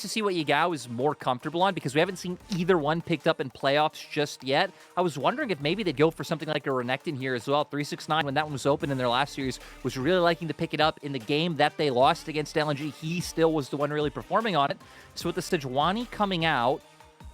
to see what Yagao is more comfortable on because we haven't seen either one picked up in playoffs just yet. I was wondering if maybe they'd go for something like a Renekton here as well. 369, when that one was open in their last series, was really liking to pick it up. In the game that they lost against LNG, he still was the one really performing on it. So with the Sejuani coming out,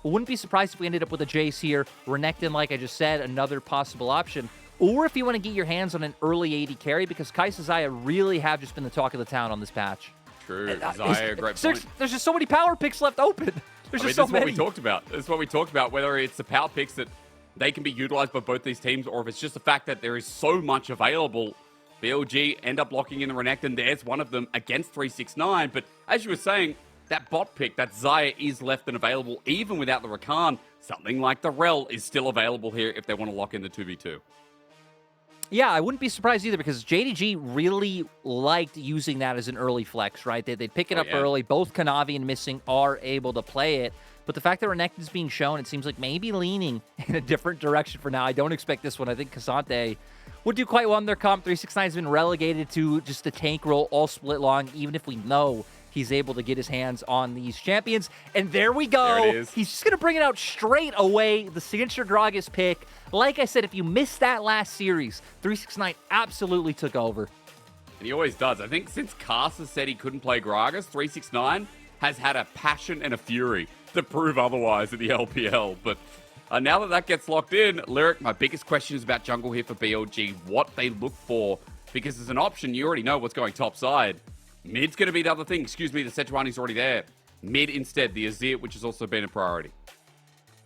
I wouldn't be surprised if we ended up with a Jace here. Renekton, like I just said, another possible option. Or if you want to get your hands on an early AD carry, because Xayah really have just been the talk of the town on this patch. True. Xayah, great point. There's just so many power picks left open. There's just so many. That's what we talked about. That's what we talked about, whether it's the power picks that they can be utilized by both these teams, or if it's just the fact that there is so much available. BLG end up locking in the Renekton. There's one of them against 369. But as you were saying, that bot pick, that Xayah is left and available even without the Rakan. Something like the Rel is still available here if they want to lock in the 2v2. Yeah, I wouldn't be surprised either because JDG really liked using that as an early flex, right? They'd pick it up early. Both Kanavi and Missing are able to play it. But the fact that Renekton is being shown, it seems like maybe leaning in a different direction for now. I don't expect this one. I think K'Sante would do quite well in their comp. 369 has been relegated to just a tank role all split long, even if we know he's able to get his hands on these champions. And there we go. There it is. He's just going to bring it out straight away. The signature Gragas pick. Like I said, if you missed that last series, 369 absolutely took over. And he always does. I think since Casa said he couldn't play Gragas, 369 has had a passion and a fury to prove otherwise in the LPL. But now that gets locked in, Lyric, my biggest question is about jungle here for BLG. What they look for. Because as an option, you already know what's going top side. Mid's going to be the other thing. Excuse me, the Sejuani's already there. Mid instead, the Azir, which has also been a priority.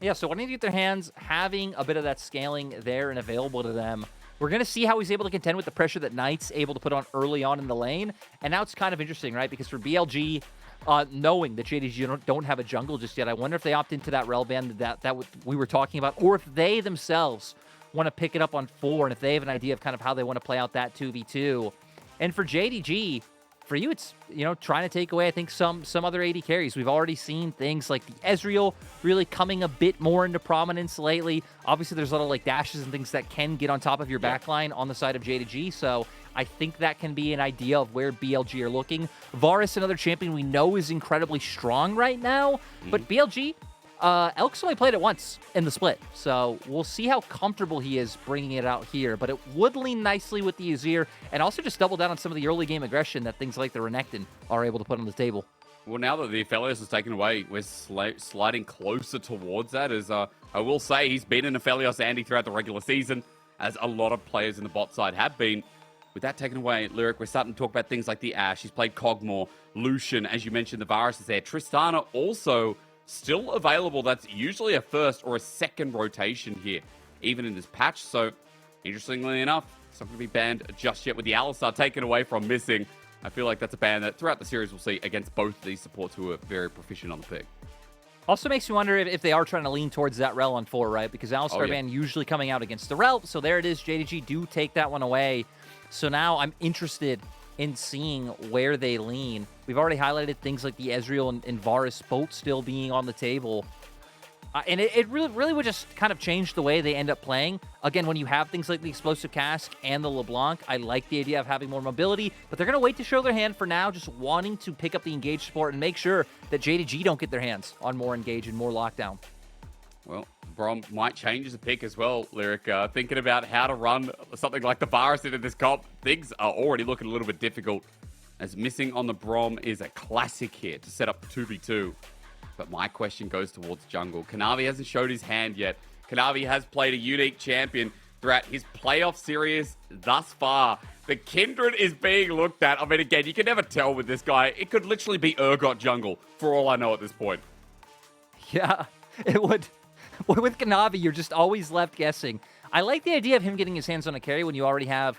Yeah, so wanting to get their hands, having a bit of that scaling there and available to them. We're going to see how he's able to contend with the pressure that Knight's able to put on early on in the lane. And now it's kind of interesting, right? Because for BLG, knowing that JDG don't have a jungle just yet, I wonder if they opt into that rel ban that we were talking about, or if they themselves want to pick it up on 4, and if they have an idea of kind of how they want to play out that 2v2. And for JDG, for you, it's, trying to take away, I think, some other AD carries. We've already seen things like the Ezreal really coming a bit more into prominence lately. Obviously, there's a lot of dashes and things that can get on top of your backline on the side of JDG. So I think that can be an idea of where BLG are looking. Varus, another champion we know is incredibly strong right now. But BLG, Elk's only played it once in the split, so we'll see how comfortable he is bringing it out here. But it would lean nicely with the Azir, and also just double down on some of the early game aggression that things like the Renekton are able to put on the table. Well, now that the Aphelios is taken away, we're sliding closer towards that. As I will say, he's been an Aphelios Andy throughout the regular season, as a lot of players in the bot side have been. With that taken away, Lyric, we're starting to talk about things like the Ashe. He's played Cogmore, Lucian, as you mentioned, the Varus is there. Tristana also still available. That's usually a first or a second rotation here, even in this patch. So, interestingly enough, it's not going to be banned just yet with the Alistar taken away from Missing. I feel like that's a ban that throughout the series we'll see against both of these supports who are very proficient on the pick. Also makes me wonder if they are trying to lean towards that rel on 4, right? Because Alistar ban usually coming out against the rel. So there it is. JDG do take that one away. So now I'm interested in seeing where they lean. We've already highlighted things like the Ezreal and Varus both still being on the table. And it really would just kind of change the way they end up playing. Again, when you have things like the Explosive Cask and the LeBlanc, I like the idea of having more mobility, but they're going to wait to show their hand for now, just wanting to pick up the Engage support and make sure that JDG don't get their hands on more Engage and more Lockdown. Well, Braum might change his pick as well, Lyric. Thinking about how to run something like the Varus into this comp, things are already looking a little bit difficult, as Missing on the Braum is a classic here to set up the 2v2. But my question goes towards jungle. Kanavi hasn't showed his hand yet. Kanavi has played a unique champion throughout his playoff series thus far. The Kindred is being looked at. I mean, again, you can never tell with this guy. It could literally be Urgot jungle, for all I know at this point. Yeah, it would. With Kanavi, you're just always left guessing. I like the idea of him getting his hands on a carry when you already have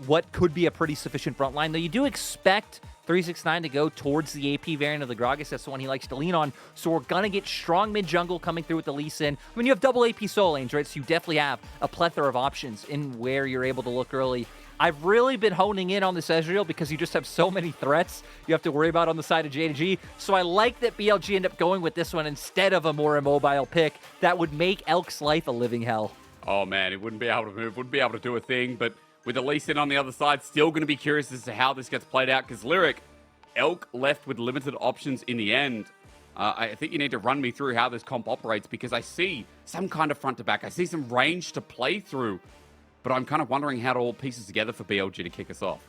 what could be a pretty sufficient front line, though you do expect 369 to go towards the AP variant of the Gragas. That's the one he likes to lean on. So we're going to get strong mid-jungle coming through with the Lee Sin. I mean, you have double AP solo lanes, right? So you definitely have a plethora of options in where you're able to look early. I've really been honing in on this Ezreal because you just have so many threats you have to worry about on the side of JDG. So I like that BLG end up going with this one instead of a more immobile pick that would make Elk's life a living hell. Oh, man, it wouldn't be able to move, wouldn't be able to do a thing, but with the Lee Sin on the other side, still going to be curious as to how this gets played out, because Lyric, Elk left with limited options in the end. I think you need to run me through how this comp operates, because I see some kind of front to back. I see some range to play through, but I'm kind of wondering how it all pieces together for BLG to kick us off.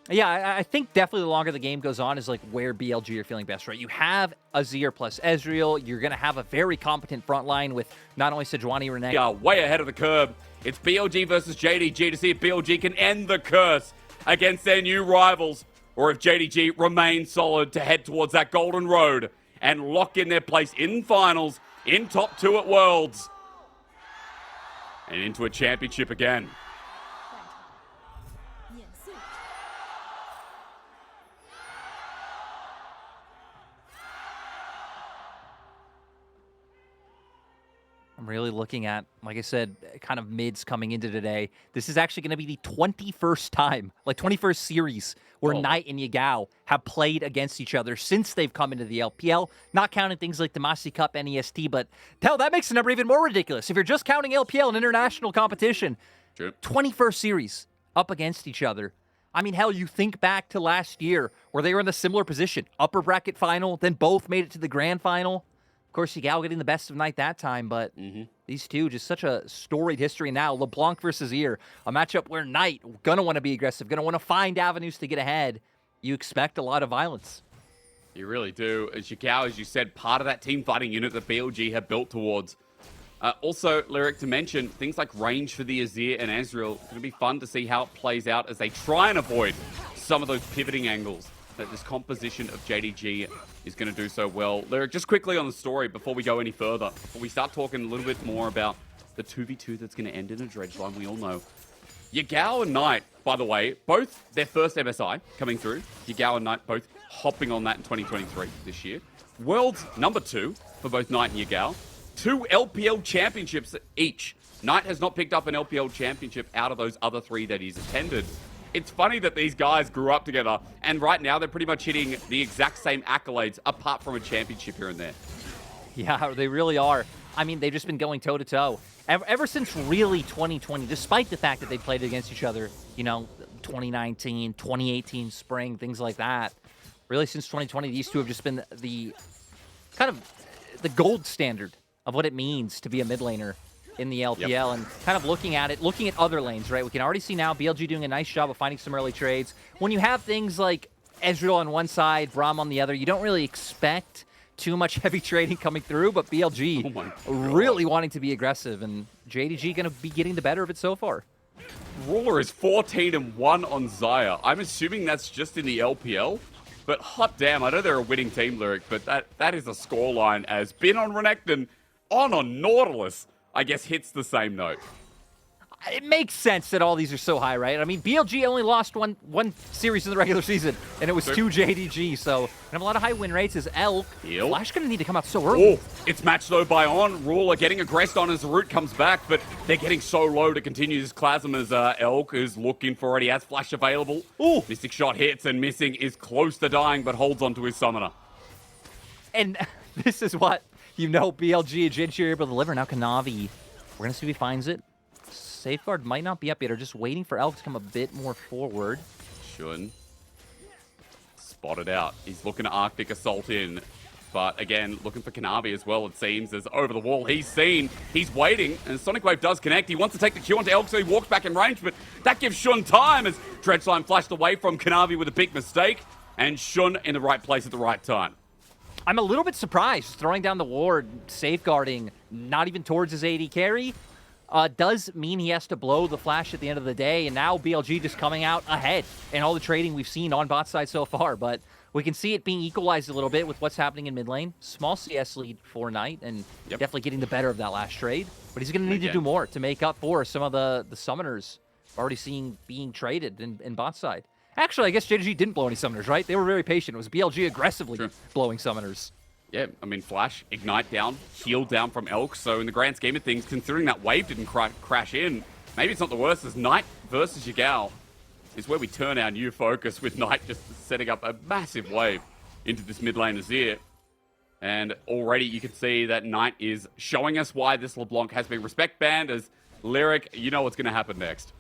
Yeah, I think definitely the longer the game goes on is like where BLG are feeling best, right? You have Azir plus Ezreal. You're going to have a very competent front line with not only Sejuani, Renekton. Yeah, way ahead of the curve. It's BLG versus JDG to see if BLG can end the curse against their new rivals, or if JDG remains solid to head towards that golden road and lock in their place in finals, in top 2 at Worlds, and into a championship again. I'm really looking at, like I said, kind of mids coming into today. This is actually going to be the 21st time, like 21st series, where Knight and Yagao have played against each other since they've come into the LPL. Not counting things like the Masi Cup, NEST, but hell, that makes the number even more ridiculous. If you're just counting LPL and international competition, True. 21st series up against each other. I mean, hell, you think back to last year where they were in a similar position. Upper bracket final, then both made it to the grand final. Of course, Yagao getting the best of Knight that time, but these two, just such a storied history now. LeBlanc versus Azir, a matchup where Knight going to want to be aggressive, going to want to find avenues to get ahead. You expect a lot of violence. You really do. Yagao, as you said, part of that team fighting unit that BLG have built towards. Also, Lyric, to mention, things like range for the Azir and Ezreal. It's going to be fun to see how it plays out as they try and avoid some of those pivoting angles that this composition of JDG is going to do so well. Lyric, just quickly on the story before we go any further, before we start talking a little bit more about the 2v2 that's going to end in a dredge line, we all know. Yagao and Knight, by the way, both their first MSI coming through. Yagao and Knight both hopping on that in 2023 this year. World's number 2 for both Knight and Yagao. 2 LPL championships each. Knight has not picked up an LPL championship out of those other 3 that he's attended. It's funny that these guys grew up together, and right now they're pretty much hitting the exact same accolades apart from a championship here and there. Yeah, they really are. I mean, they've just been going toe-to-toe. Ever since really 2020, despite the fact that they played against each other, you know, 2019, 2018 spring, things like that. Really, since 2020, these two have just been the kind of the gold standard of what it means to be a mid laner in the LPL, and kind of looking at other lanes, right? We can already see now BLG doing a nice job of finding some early trades. When you have things like Ezreal on one side, Braum on the other, you don't really expect too much heavy trading coming through, but BLG really wanting to be aggressive, and JDG going to be getting the better of it so far. Ruler is 14-1 on Xayah. I'm assuming that's just in the LPL, but hot damn, I know they're a winning team, Lyric, but that is a scoreline as Bin on Renekton, on Nautilus, I guess hits the same note. It makes sense that all these are so high, right? I mean, BLG only lost one series in the regular season, and it was 2 JDG, so we have a lot of high win rates as Elk. Flash going to need to come out so early. Oh, it's matched though by On. Ruler getting aggressed on as the root comes back, but they're getting so low to continue this Clasm as Elk is looking for it. He has Flash available. Ooh. Mystic Shot hits, and Missing is close to dying, but holds onto his Summoner. And this is what, you know, BLG and JDG are able to deliver. Now Kanavi, we're going to see if he finds it. Safeguard might not be up yet, or just waiting for Elk to come a bit more forward. Shun spotted out. He's looking to Arctic Assault in, but again, looking for Kanavi as well, it seems. As over the wall, he's seen, he's waiting, and Sonic Wave does connect. He wants to take the Q onto Elk, so he walks back in range, but that gives Shun time as Dredgeline flashed away from Kanavi with a big mistake, and Shun in the right place at the right time. I'm a little bit surprised, throwing down the ward, safeguarding, not even towards his AD carry. Does mean he has to blow the Flash at the end of the day, and now BLG just coming out ahead in all the trading we've seen on bot side so far, but we can see it being equalized a little bit with what's happening in mid lane. Small CS lead for Knight, and definitely getting the better of that last trade, but he's going to need to do more to make up for some of the summoners already seeing being traded in bot side. Actually, I guess JDG didn't blow any summoners, right? They were very patient. It was BLG aggressively blowing summoners. Yeah, I mean, Flash, Ignite down, heal down from Elk, so in the grand scheme of things, considering that wave didn't crash in, maybe it's not the worst, as Knight versus Yagao is where we turn our new focus, with Knight just setting up a massive wave into this mid lane Azir. And already you can see that Knight is showing us why this LeBlanc has been respect banned, as Lyric, you know what's going to happen next.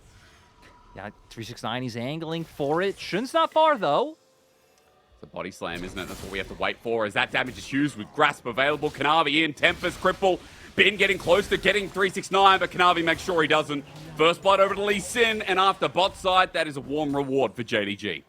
Yeah, 369, he's angling for it. Shun's not far, though. It's a body slam, isn't it? That's what we have to wait for, as that damage is huge with Grasp available. Kanavi in, Tempest, Cripple. Bin getting close to getting 369, but Kanavi makes sure he doesn't. First blood over to Lee Sin, and after bot side, that is a warm reward for JDG.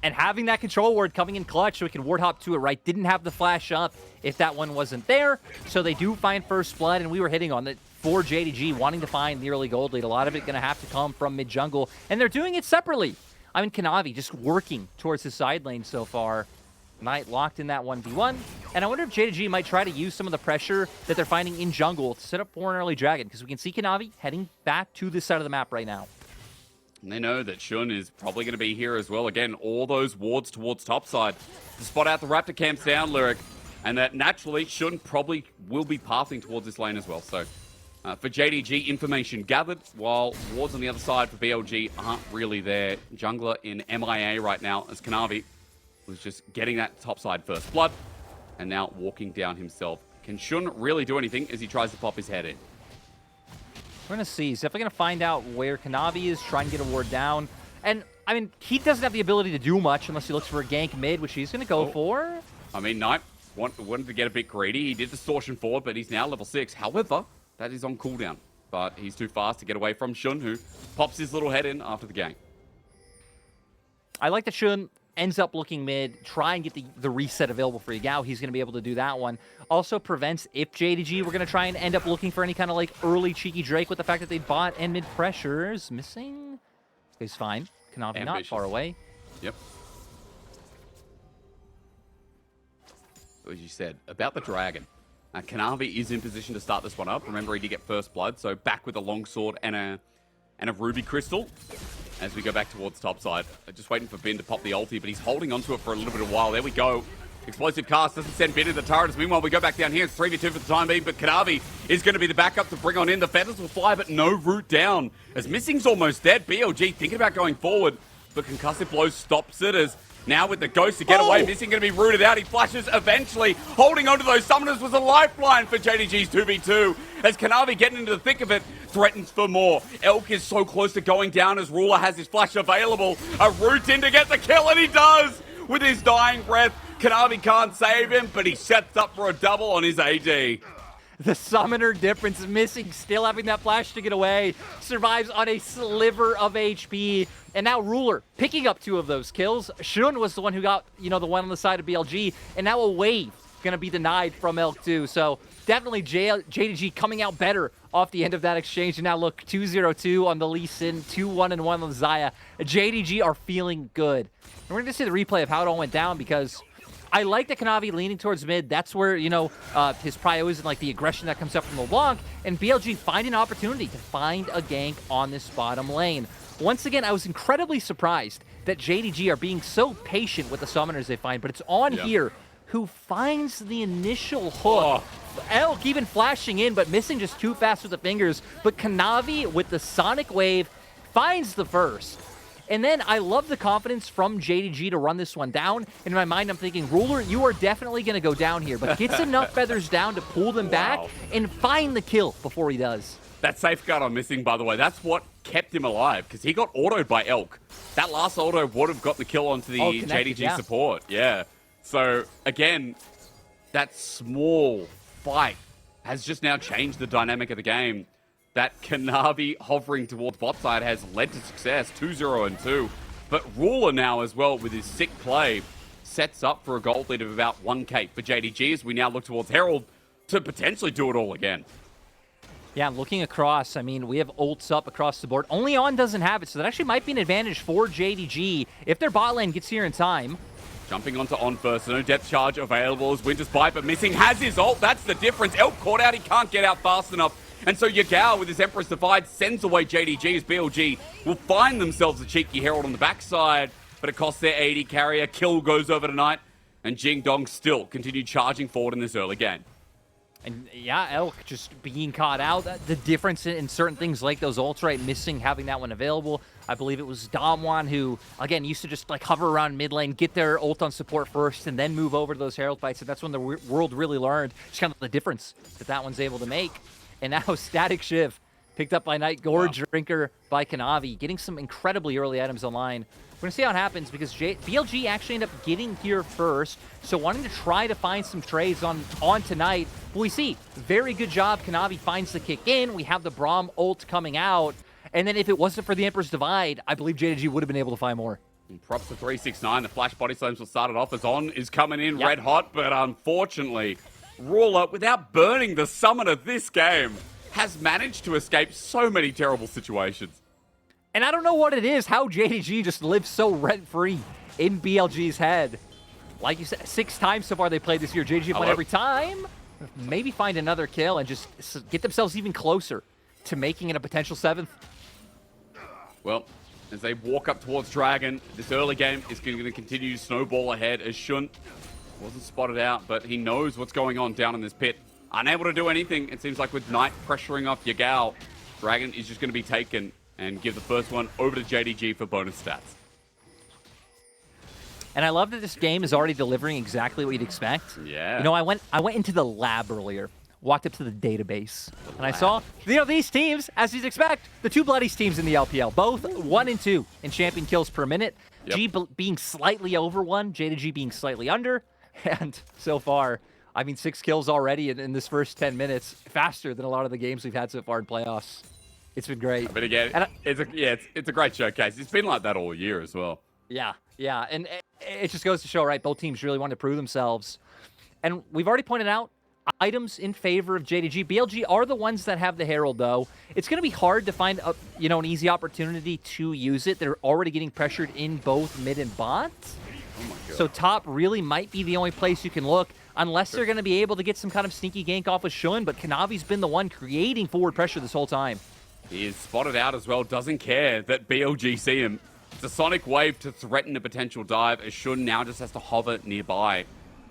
And having that control ward coming in clutch so we can ward hop to it, right? Didn't have the flash up if that one wasn't there. So they do find first blood, and we were hitting on it for JDG, wanting to find the early gold lead. A lot of it going to have to come from mid-jungle, and they're doing it separately. I mean, Kanavi just working towards his side lane so far. Knight locked in that 1v1. And I wonder if JDG might try to use some of the pressure that they're finding in jungle to set up for an early dragon, because we can see Kanavi heading back to this side of the map right now. And they know that Shun is probably going to be here as well. Again, all those wards towards topside to spot out the Raptor camps down, Lyric. And that naturally, Shun probably will be pathing towards this lane as well. So for JDG, information gathered, while wards on the other side for BLG aren't really there. Jungler in MIA right now, as Kanavi was just getting that topside first blood, and now walking down himself. Can Shun really do anything as he tries to pop his head in? We're going to see. He's definitely going to find out where Kanavi is, try and get a ward down. And, I mean, he doesn't have the ability to do much unless he looks for a gank mid, which he's going to go for. I mean, Knight wanted to get a bit greedy. He did distortion forward, but he's now level 6. However, that is on cooldown. But he's too fast to get away from Shun, who pops his little head in after the gank. I like that Shun ends up looking mid, try and get the reset available for Yagao. He's going to be able to do that one. Also prevents if JDG were going to try and end up looking for any kind of like early cheeky Drake with the fact that they bought and mid pressures. Missing? He's fine. Kanavi not far away. Yep. As you said, about the dragon. Kanavi is in position to start this one up. Remember, he did get first blood, so back with a longsword and a ruby crystal. As we go back towards topside, just waiting for Bin to pop the ulti, but he's holding onto it for a little bit of a while. There we go. Explosive cast doesn't send Bin in the turrets. Meanwhile, we go back down here. It's 3v2 for the time being, but Kanavi is going to be the backup to bring on in. The feathers will fly, but no root down. As Missing's almost dead. BLG thinking about going forward, but concussive blow stops it as now with the ghost to get away. Missing going to be rooted out. He flashes eventually. Holding onto those summoners was a lifeline for JDG's 2v2. As Kanavi getting into the thick of it, threatens for more. Elk is so close to going down as Ruler has his flash available. A root in to get the kill, and he does! With his dying breath, Kanavi can't save him, but he sets up for a double on his AD. The summoner difference, Missing still having that flash to get away, survives on a sliver of HP, and now Ruler picking up 2 of those kills. Shun was the one who got, the one on the side of BLG, and now a wave going to be denied from Elk too. So definitely JDG coming out better off the end of that exchange. And now look, 2-0-2 on the Lee Sin, 2-1-1 on Xayah. JDG are feeling good. And we're going to see the replay of how it all went down, because I like that Kanavi leaning towards mid. That's where, his prio is, and like the aggression that comes up from LeBlanc, and BLG finding an opportunity to find a gank on this bottom lane. Once again, I was incredibly surprised that JDG are being so patient with the summoners they find, but it's on here who finds the initial hook. Elk even flashing in, but missing just too fast with the fingers. But Kanavi with the Sonic Wave finds the first. And then I love the confidence from JDG to run this one down. In my mind, I'm thinking, Ruler, you are definitely going to go down here, but gets enough feathers down to pull them back and find the kill before he does. That safeguard on Missing, by the way, that's what kept him alive, because he got autoed by Elk. That last auto would have got the kill onto the JDG support. Yeah. So, again, that small fight has just now changed the dynamic of the game. That Kanavi hovering towards bot side has led to success, 2-0-2. But Ruler now as well, with his sick play, sets up for a gold lead of about 1k for JDG as we now look towards Herald to potentially do it all again. Yeah, looking across, I mean, we have ults up across the board. Only On doesn't have it, so that actually might be an advantage for JDG if their bot lane gets here in time. Jumping onto On first, no depth charge available as Winter's Bite, but Missing has his ult. That's the difference. Elk caught out, he can't get out fast enough. And so Yagao with his Empress Divide sends away JDG as BLG will find themselves a cheeky Herald on the backside, but it costs their AD carrier. Kill goes over tonight, and Jing Dong still continue charging forward in this early game. And yeah, Elk just being caught out. The difference in certain things like those ults, right? Missing having that one available. I believe it was Damwon who, again, used to just like hover around mid lane, get their ult on support first, and then move over to those Herald fights. And that's when the world really learned just kind of the difference that one's able to make. And now Static Shiv picked up by Knight, Gorge Drinker by Kanavi, getting some incredibly early items online. We're going to see how it happens because BLG actually ended up getting here first, so wanting to try to find some trades on tonight. But we see, very good job. Kanavi finds the kick in. We have the Braum ult coming out. And then if it wasn't for the Emperor's Divide, I believe JDG would have been able to find more. And props to 369. The flash body slams will start it off as On is coming in red hot, but unfortunately, Ruler, without burning the summon of this game, has managed to escape so many terrible situations. And I don't know what it is, how JDG just lives so rent-free in BLG's head. Like you said, 6 times so far they played this year. JDG won every time. Maybe find another kill and just get themselves even closer to making it a potential 7th. Well, as they walk up towards Dragon, this early game is going to continue to snowball ahead as Shun wasn't spotted out, but he knows what's going on down in this pit. Unable to do anything, it seems like, with Knight pressuring off Yagao. Dragon is just going to be taken and give the first one over to JDG for bonus stats. And I love that this game is already delivering exactly what you'd expect. Yeah. You know, I went into the lab earlier, walked up to the database, and I saw, these teams, as you'd expect, the 2 Bloodies teams in the LPL, both 1 and 2 in champion kills per minute. Yep. G being slightly over 1, JDG being slightly under, and so far, 6 kills already in this first 10 minutes, faster than a lot of the games we've had so far in playoffs. It's been great. But again, it's a great showcase. It's been like that all year as well. Yeah, and it just goes to show, right, both teams really want to prove themselves. And we've already pointed out items in favor of JDG. BLG are the ones that have the Herald, though. It's going to be hard to find an easy opportunity to use it. They're already getting pressured in both mid and bot. Oh my God. So top really might be the only place you can look, unless they're going to be able to get some kind of sneaky gank off with Shun. But Kanavi's been the one creating forward pressure this whole time. He is spotted out as well, doesn't care that BLG see him. It's a sonic wave to threaten a potential dive, as Shun now just has to hover nearby.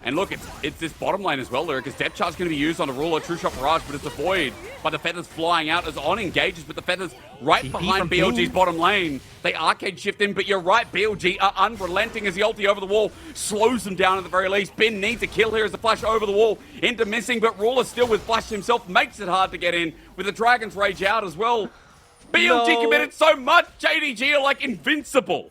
And look, it's this bottom lane as well, Lyric, as Depth Charge going to be used on a Ruler, True Shot Barrage, but it's avoided by the Feathers flying out as On engages, but the Feathers right TP behind BLG's bottom lane. They arcade shift in, but you're right, BLG are unrelenting as the ulti over the wall slows them down at the very least. Bin needs a kill here as the flash over the wall into missing, but Ruler still with flash himself makes it hard to get in with the Dragon's Rage out as well. BLG committed so much, JDG are like invincible.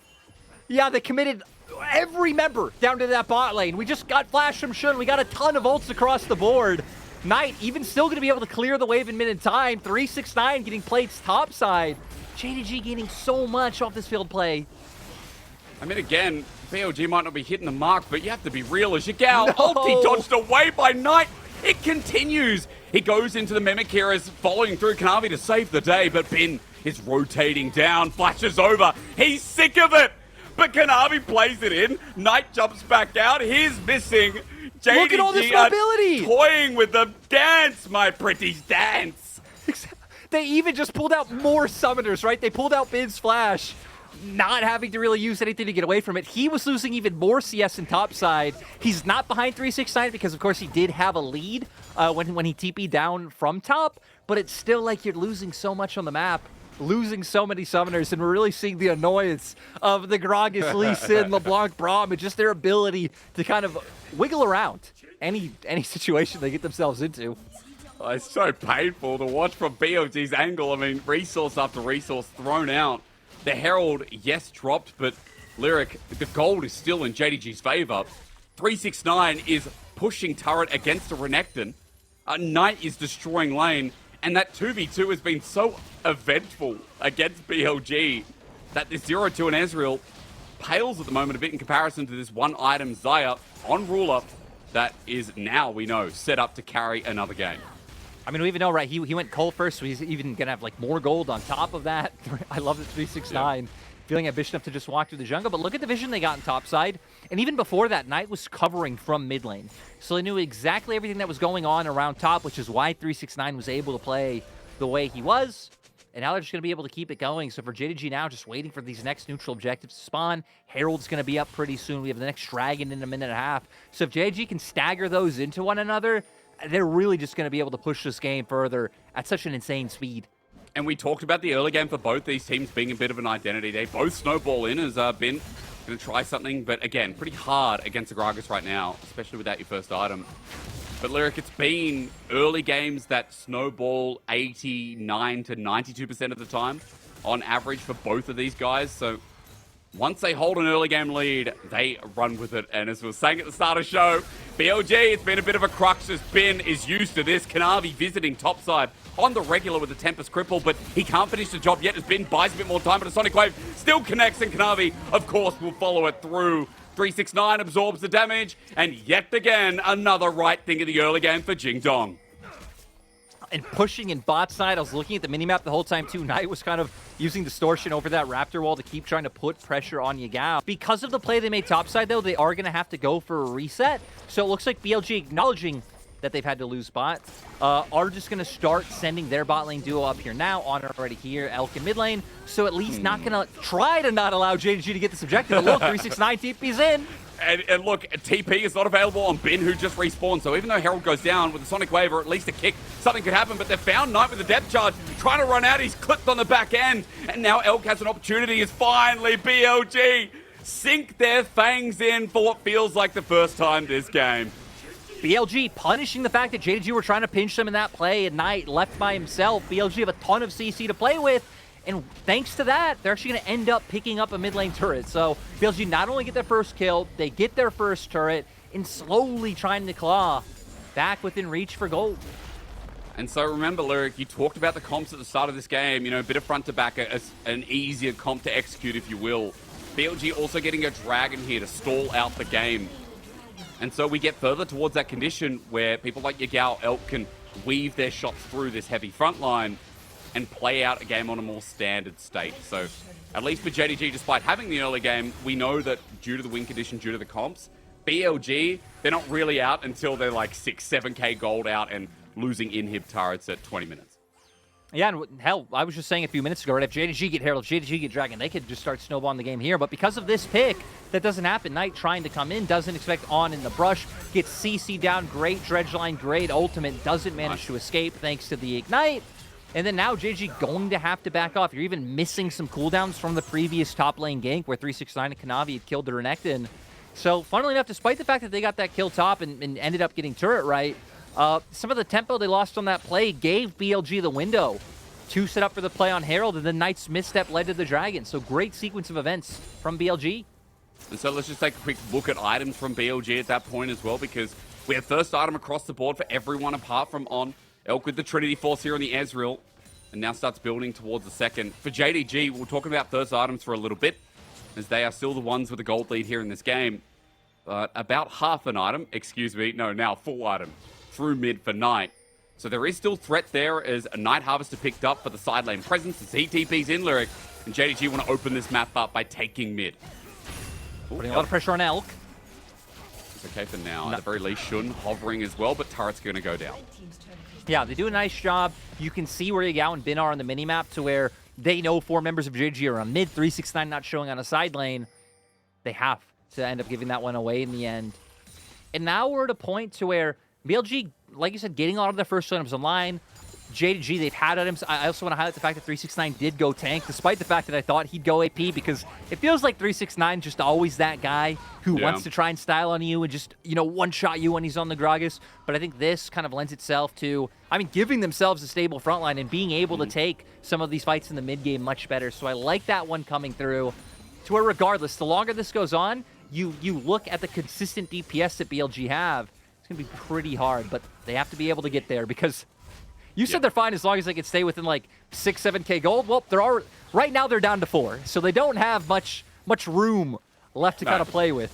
Yeah, they committed every member down to that bot lane. We just got flash from Shun. We got a ton of ults across the board. Knight even still going to be able to clear the wave in mid and time. 369 getting plates topside. JDG gaining so much off this field play. Again, BLG might not be hitting the mark, but you have to be real as Yagao. Ulti dodged away by Knight. It continues. He goes into the Mimic here as following through Kanavi to save the day, but Bin is rotating down, flashes over. He's sick of it. But Kanavi plays it in. Knight jumps back out. He's missing. JDG Look at all this mobility. Toying with the dance, my pretties, dance. They even just pulled out more summoners, right? They pulled out Bin's flash, not having to really use anything to get away from it. He was losing even more CS in topside. He's not behind 369 because, of course, he did have a lead when he TP'd down from top, but it's still like you're losing so much on the map. Losing so many summoners, and we're really seeing the annoyance of the Gragas, Lee Sin, LeBlanc, Braum, and just their ability to kind of wiggle around any situation they get themselves into. Oh, it's so painful to watch from BLG's angle. Resource after resource thrown out. The Herald, yes, dropped, but Lyric, the gold is still in JDG's favor. 369 is pushing turret against a Renekton. Knight is destroying lane. And that 2v2 has been so eventful against BLG that this 0-2 in Ezreal pales at the moment a bit in comparison to this one item Xayah on Ruler that is now, we know, set up to carry another game. We even know, right, he went Cole first, so he's even going to have more gold on top of that. I love the 369. Yep. Feeling ambitious enough to just walk through the jungle, but look at the vision they got in topside. And even before that, Knight was covering from mid lane. So they knew exactly everything that was going on around top, which is why 369 was able to play the way he was. And now they're just going to be able to keep it going. So for JDG now, just waiting for these next neutral objectives to spawn. Herald's going to be up pretty soon. We have the next Dragon in a minute and a half. So if JDG can stagger those into one another, they're really just going to be able to push this game further at such an insane speed. And we talked about the early game for both these teams being a bit of an identity. They both snowball in as Bin going to try something, but again, pretty hard against the Gragas right now, especially without your first item. But Lyric, it's been early games that snowball 89 to 92% of the time on average for both of these guys. So once they hold an early game lead, they run with it. And as we were saying at the start of the show, BLG, it's been a bit of a crux as Ben is used to this. Kanavi visiting topside on the regular with the Tempest Cripple, but he can't finish the job yet as Ben buys a bit more time, but a Sonic Wave still connects, and Kanavi, of course, will follow it through. 369 absorbs the damage, and yet again, another right thing in the early game for Jingdong. And pushing in bot side, I was looking at the minimap the whole time too. Knight was kind of using distortion over that Raptor wall to keep trying to put pressure on Yagao. Because of the play they made topside though, they are going to have to go for a reset. So it looks like BLG acknowledging that they've had to lose bot, are just going to start sending their bot lane duo up here now. Honor already here, Elk in mid lane. So at least not going to try to not allow JDG to get this objective. Look, 369 TP's in. And look, TP is not available on Ben, who just respawned. So even though Herald goes down with a Sonic Wave or at least a kick, something could happen. But they've found Knight with the depth charge, trying to run out. He's clipped on the back end. And now Elk has an opportunity. Is finally BLG sink their fangs in for what feels like the first time this game. BLG punishing the fact that JDG were trying to pinch them in that play, and Knight left by himself. BLG have a ton of CC to play with. And thanks to that, they're actually going to end up picking up a mid lane turret. So BLG not only get their first kill, they get their first turret, and slowly trying to claw back within reach for gold. And so remember, Lyric, you talked about the comps at the start of this game, you know, a bit of front to back, an easier comp to execute, if you will. BLG also getting a dragon here to stall out the game. And so we get further towards that condition where people like Yagao, Elk can weave their shots through this heavy front line and play out a game on a more standard state. So at least for JDG, despite having the early game, we know that due to the win condition, due to the comps, BLG, they're not really out until they're like 6, 7k gold out and losing inhib turrets at 20 minutes. Yeah, and hell, I was just saying a few minutes ago, right, if JDG get Herald, JDG get Dragon, they could just start snowballing the game here. But because of this pick, that doesn't happen. Knight trying to come in, doesn't expect on in the brush, gets CC down, great dredge line, great ultimate, doesn't manage to escape thanks to the Ignite. And then now JDG going to have to back off. You're even missing some cooldowns from the previous top lane gank where 369 and Kanavi had killed the Renekton. So funnily enough, despite the fact that they got that kill top and ended up getting turret right, some of the tempo they lost on that play gave BLG the window to set up for the play on Herald, and then Knight's misstep led to the Dragon. So great sequence of events from BLG. And so let's just take a quick look at items from BLG at that point as well, because we have first item across the board for everyone apart from On. Elk with the Trinity Force here on the Ezreal, and now starts building towards the second. For JDG, we'll talk about first items for a little bit, as they are still the ones with the gold lead here in this game. But about half an item, now full item, through mid for Knight. So there is still threat there as a Night Harvester picked up for the side lane presence as he TP's in Lyric, and JDG want to open this map up by taking mid. Ooh, Putting a lot of pressure on Elk. It's okay for now. At the very least, Shun hovering as well, but turret's going to go down. Yeah, they do a nice job. You can see where Yagao and Bin are on the minimap to where they know 4 members of JDG are on mid, 369 not showing on a side lane. They have to end up giving that one away in the end. And now we're at a point to where BLG, like you said, getting all of their first items online. JDG, they've had items. I also want to highlight the fact that 369 did go tank, despite the fact that I thought he'd go AP, because it feels like 369 just always that guy who wants to try and style on you and just, you know, one-shot you when he's on the Gragas. But I think this kind of lends itself to, I mean, giving themselves a stable front line and being able to take some of these fights in the mid-game much better. So I like that one coming through. To where regardless, the longer this goes on, you look at the consistent DPS that BLG have, it's going to be pretty hard, but they have to be able to get there because you said they're fine as long as they can stay within like 6, 7k gold. Well, right now they're down to 4, so they don't have much room left to kind of play with.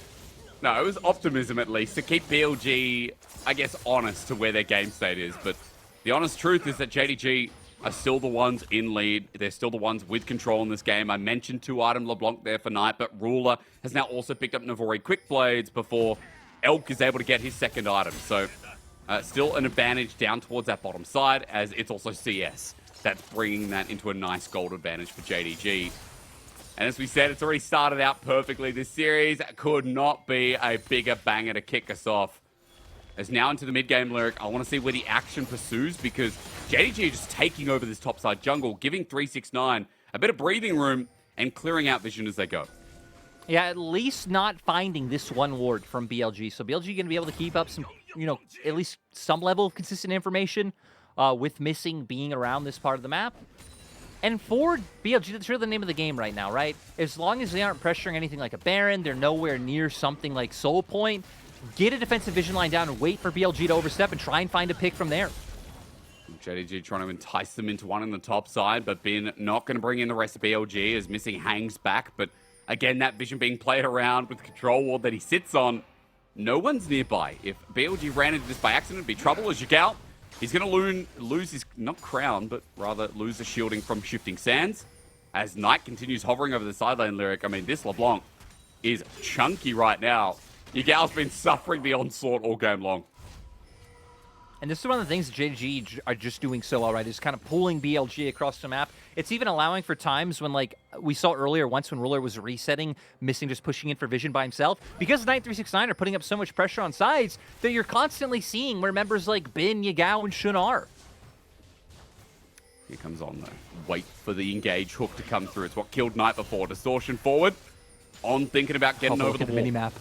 No, it was optimism at least to keep BLG, I guess, honest to where their game state is. But the honest truth is that JDG are still the ones in lead. They're still the ones with control in this game. I mentioned 2-item LeBlanc there for Knight, but Ruler has now also picked up Navori Quick Blades before Elk is able to get his second item. So still an advantage down towards that bottom side, as it's also CS that's bringing that into a nice gold advantage for JDG. And as we said, it's already started out perfectly. This series could not be a bigger banger to kick us off. As now into the mid-game, Lyric, I want to see where the action pursues, because JDG are just taking over this topside jungle, giving 369 a bit of breathing room and clearing out vision as they go. Yeah, at least not finding this one ward from BLG. So BLG going to be able to keep up some at least some level of consistent information with missing being around this part of the map. And for BLG, that's really the name of the game right now, right? As long as they aren't pressuring anything like a Baron, they're nowhere near something like Soul Point, get a defensive vision line down and wait for BLG to overstep and try and find a pick from there. JDG trying to entice them into one on the top side, but Bin not going to bring in the rest of BLG as Missing hangs back. But again, that vision being played around with the control ward that he sits on. No one's nearby. If BLG ran into this by accident, it'd be trouble as Yagao. He's going to lose his, not crown, but rather lose the shielding from Shifting Sands. As Knight continues hovering over the sideline, Lyric. I mean, this LeBlanc is chunky right now. Yagao's been suffering the onslaught all game long. And this is one of the things that JDG are just doing so well, right? Is kind of pulling BLG across the map. It's even allowing for times when, like, we saw earlier once when Ruler was resetting, Missing just pushing in for vision by himself. Because Knight 369 are putting up so much pressure on sides that you're constantly seeing where members like Bin, Yagao, and Shun are. Here comes on, though. Wait for the engage hook to come through. It's what killed Knight before. Distortion forward. On thinking about getting over the wall. Mini-map.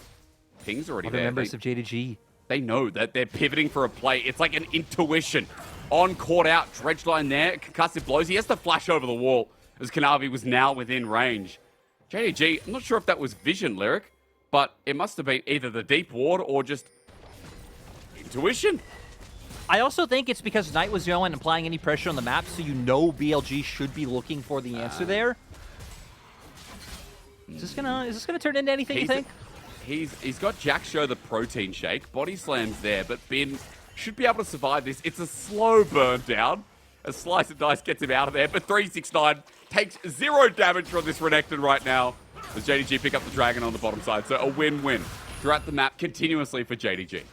Ping's already Other there. members of JDG. They know that they're pivoting for a play. It's like an intuition. On, caught out, dredge line there, concussive blows. He has to flash over the wall as Kanavi was now within range. JDG, I'm not sure if that was vision, Lyric, but it must have been either the deep ward or just intuition. I also think it's because Knight was going and applying any pressure on the map, so you know BLG should be looking for the answer there. Is this gonna turn into anything, you think? He's got Jack Show the protein shake. Body slams there, but Bin should be able to survive this. It's a slow burn down. A slice of dice gets him out of there, but 369 takes 0 damage from this Renekton right now as JDG pick up the dragon on the bottom side. So a win-win throughout the map continuously for JDG.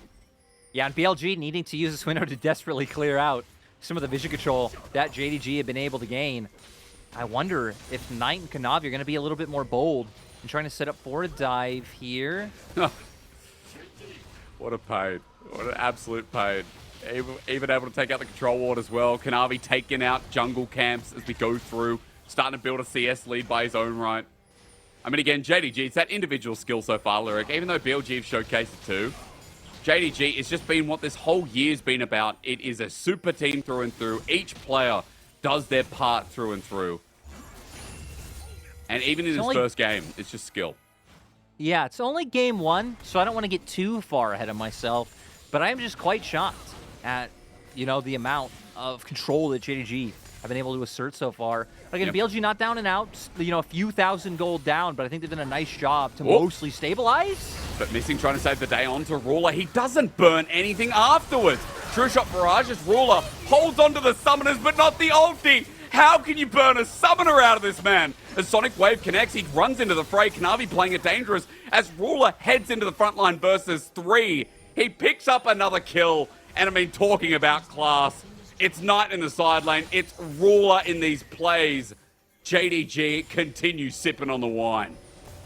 Yeah, and BLG needing to use this window to desperately clear out some of the vision control that JDG had been able to gain. I wonder if Knight and Kanavi are going to be a little bit more bold and trying to set up for a dive here. What a pain. What an absolute pain. Even able to take out the control ward as well. Kanavi taking out jungle camps as we go through. Starting to build a CS lead by his own right. I mean, again, JDG, it's that individual skill so far, Lyric. Even though BLG have showcased it too, JDG has just been what this whole year's been about. It is a super team through and through. Each player does their part through and through. And even in his first game, it's just skill. Yeah, it's only game 1, so I don't want to get too far ahead of myself. But I am just quite shocked at, the amount of control that JDG have been able to assert so far. Again, BLG not down and out, a few thousand gold down, but I think they've done a nice job to mostly stabilize. But Missing trying to save the day on to Ruler. He doesn't burn anything afterwards. True shot barrage as Ruler holds onto the summoners, but not the ulti. How can you burn a summoner out of this man? As Sonic Wave connects, he runs into the fray. Kanavi playing it dangerous as Ruler heads into the front line versus 3. He picks up another kill. And I mean, talking about class, it's Knight in the side lane. It's Ruler in these plays. JDG continues sipping on the wine.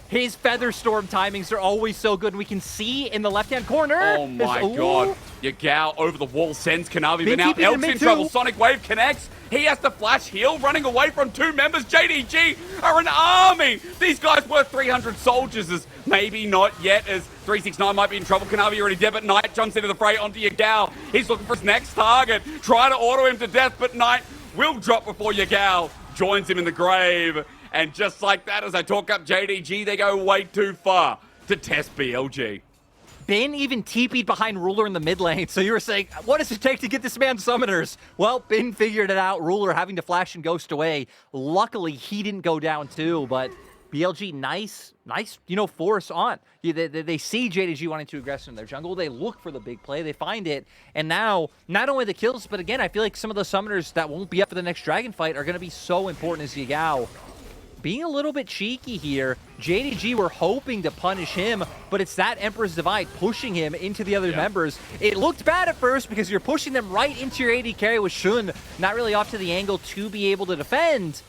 His Featherstorm timings are always so good. We can see in the left-hand corner. Oh my god. Yagao over the wall sends Kanavi, but now Elk's in trouble. Sonic Wave connects. He has to flash heal, running away from 2 members. JDG are an army. These guys worth 300 soldiers, as maybe not yet, as 369 might be in trouble. Kanavi already dead, but Knight jumps into the fray onto Yagao. He's looking for his next target, trying to auto him to death, but Knight will drop before Yagao joins him in the grave. And just like that, as I talk up JDG, they go way too far to test BLG. Bin even TP'd behind Ruler in the mid lane, so you were saying, what does it take to get this man summoners? Well, Bin figured it out, Ruler having to flash and ghost away. Luckily, he didn't go down too, but BLG, nice, force on. They see JDG wanting to aggress in their jungle, they look for the big play, they find it, and now, not only the kills, but again, I feel like some of the summoners that won't be up for the next dragon fight are going to be so important as Yagao. Being a little bit cheeky here, JDG were hoping to punish him, but it's that Emperor's Divide pushing him into the other members. It looked bad at first because you're pushing them right into your AD carry with Shun, not really off to the angle to be able to defend.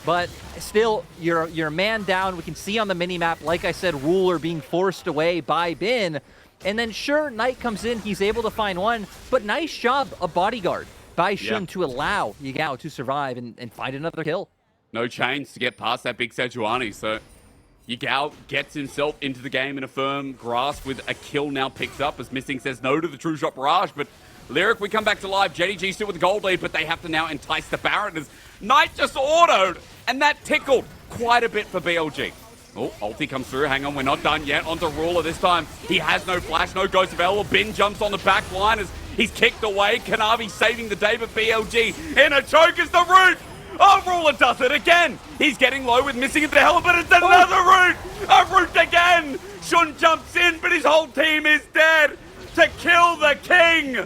But still, you're a man down. We can see on the minimap, like I said, Ruler being forced away by Bin. And then sure, Knight comes in, he's able to find one, but nice job, a bodyguard by Shun to allow Yagao to survive and find another kill. No chains to get past that big Sejuani, so Yagao gets himself into the game in a firm grasp with a kill now picked up as Missing says no to the true shot barrage. But Lyric, we come back to live. JDG still with the gold lead, but they have to now entice the Baron as Knight just autoed, and that tickled quite a bit for BLG. Oh, ulti comes through. Hang on, we're not done yet. Onto Ruler this time. He has no flash, no ghost available. Bin jumps on the back line as he's kicked away. Kanavi saving the day, but BLG in a choke is the root. Oh, Ruler does it again. He's getting low with Missing at the hell, but it's another root. A root again. Shun jumps in, but his whole team is dead. To kill the king,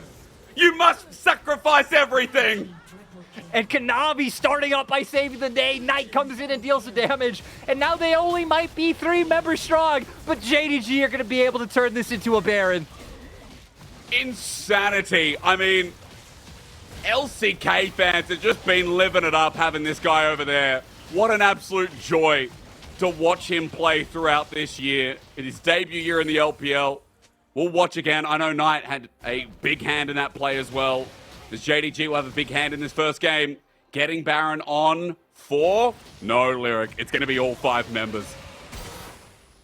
you must sacrifice everything. And Kanavi starting up by saving the day. Knight comes in and deals the damage. And now they only might be 3 members strong, but JDG are going to be able to turn this into a Baron. Insanity. I mean, LCK fans have just been living it up having this guy over there. What an absolute joy to watch him play throughout this year. In his debut year in the LPL. We'll watch again. I know Knight had a big hand in that play as well. Does JDG will have a big hand in this first game? Getting Baron on 4? No, Lyric. It's going to be all 5 members.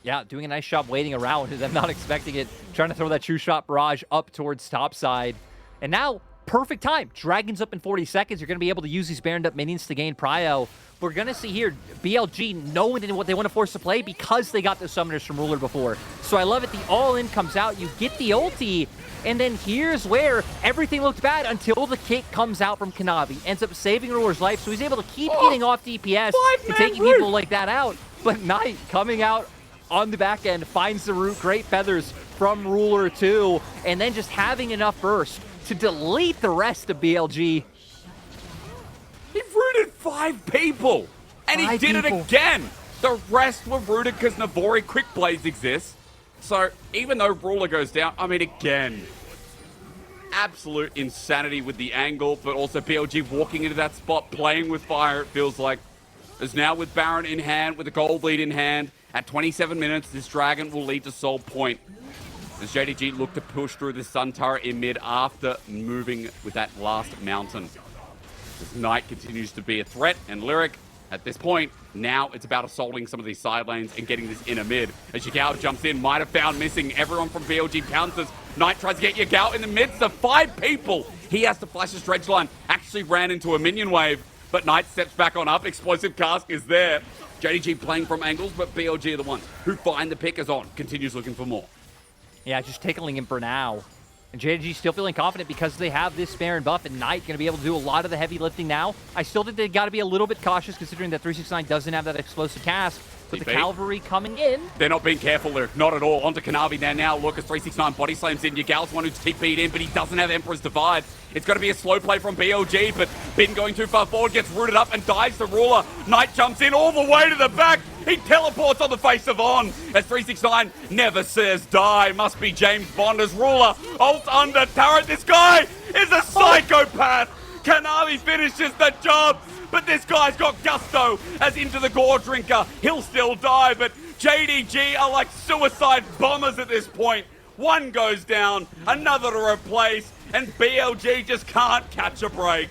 Yeah, doing a nice job waiting around and them not expecting it. Trying to throw that true shot barrage up towards top side. And now, perfect time. Dragon's up in 40 seconds. You're going to be able to use these Baroned up minions to gain prio. We're going to see here BLG knowing what they want to force to play because they got the summoners from Ruler before. So I love it. The all-in comes out. You get the ulti. And then here's where everything looked bad until the kick comes out from Kanavi. Ends up saving Ruler's life, so he's able to keep getting off DPS and taking people like that out. But Knight coming out on the back end finds the root. Great feathers from Ruler too. And then just having enough burst to delete the rest of BLG. He rooted 5 people, and he did it again. The rest were rooted because Navori Quick Blades exists. So even though Ruler goes down, I mean, again, absolute insanity with the angle, but also BLG walking into that spot, playing with fire, it feels like. Is now with Baron in hand, with the gold lead in hand. At 27 minutes, this Dragon will lead to Soul Point. As JDG look to push through the Sun Turret in mid after moving with that last mountain. This Knight continues to be a threat, and Lyric, at this point, now it's about assaulting some of these side lanes and getting this inner mid. As Yagao jumps in, might have found Missing. Everyone from BLG pounces. Knight tries to get Yagao in the midst of 5 people. He has to flash his dredge line. Actually ran into a minion wave, but Knight steps back on up. Explosive Cask is there. JDG playing from angles, but BLG are the ones who find the pickers on. Continues looking for more. Yeah, just tickling him for now. And JDG still feeling confident because they have this Baron buff, and Knight going to be able to do a lot of the heavy lifting now. I still think they got to be a little bit cautious considering that 369 doesn't have that explosive cast. But the cavalry coming in. They're not being careful, Lyric. Not at all. Onto Kanavi now. Look, as 369 body slams in. Yagao's one who's TP'd in, but he doesn't have Emperor's Divide. It's going to be a slow play from BLG, but Bin going too far forward, gets rooted up and dives the Ruler. Knight jumps in all the way to the back. He teleports on the face of On. As 369 never says die. Must be James Bond as Ruler. Ult under turret. This guy is a psychopath. Kanavi finishes the job. But this guy's got gusto as into the Gore Drinker. He'll still die, but JDG are like suicide bombers at this point. One goes down, another to replace, and BLG just can't catch a break.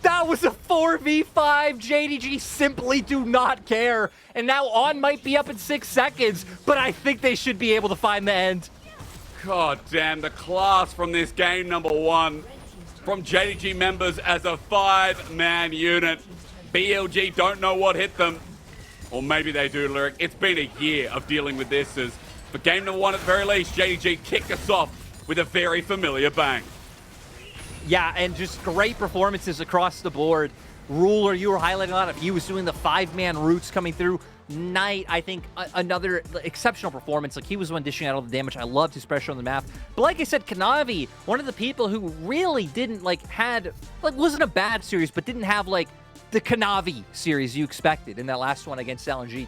That was a 4v5. JDG simply do not care. And now On might be up in 6 seconds, but I think they should be able to find the end. God damn, the class from this game number 1. From JDG members as a 5-man unit. BLG don't know what hit them. Or maybe they do, Lyric. It's been a year of dealing with this. As for game number 1 at the very least, JDG kicked us off with a very familiar bang. Yeah, and just great performances across the board. Ruler, you were highlighting a lot of. He was doing the 5-man roots coming through. Knight, I think, another exceptional performance. Like, he was the one dishing out all the damage. I loved his pressure on the map. But like I said, Kanavi, one of the people who really didn't, wasn't a bad series, but didn't have, the Kanavi series you expected in that last one against LNG.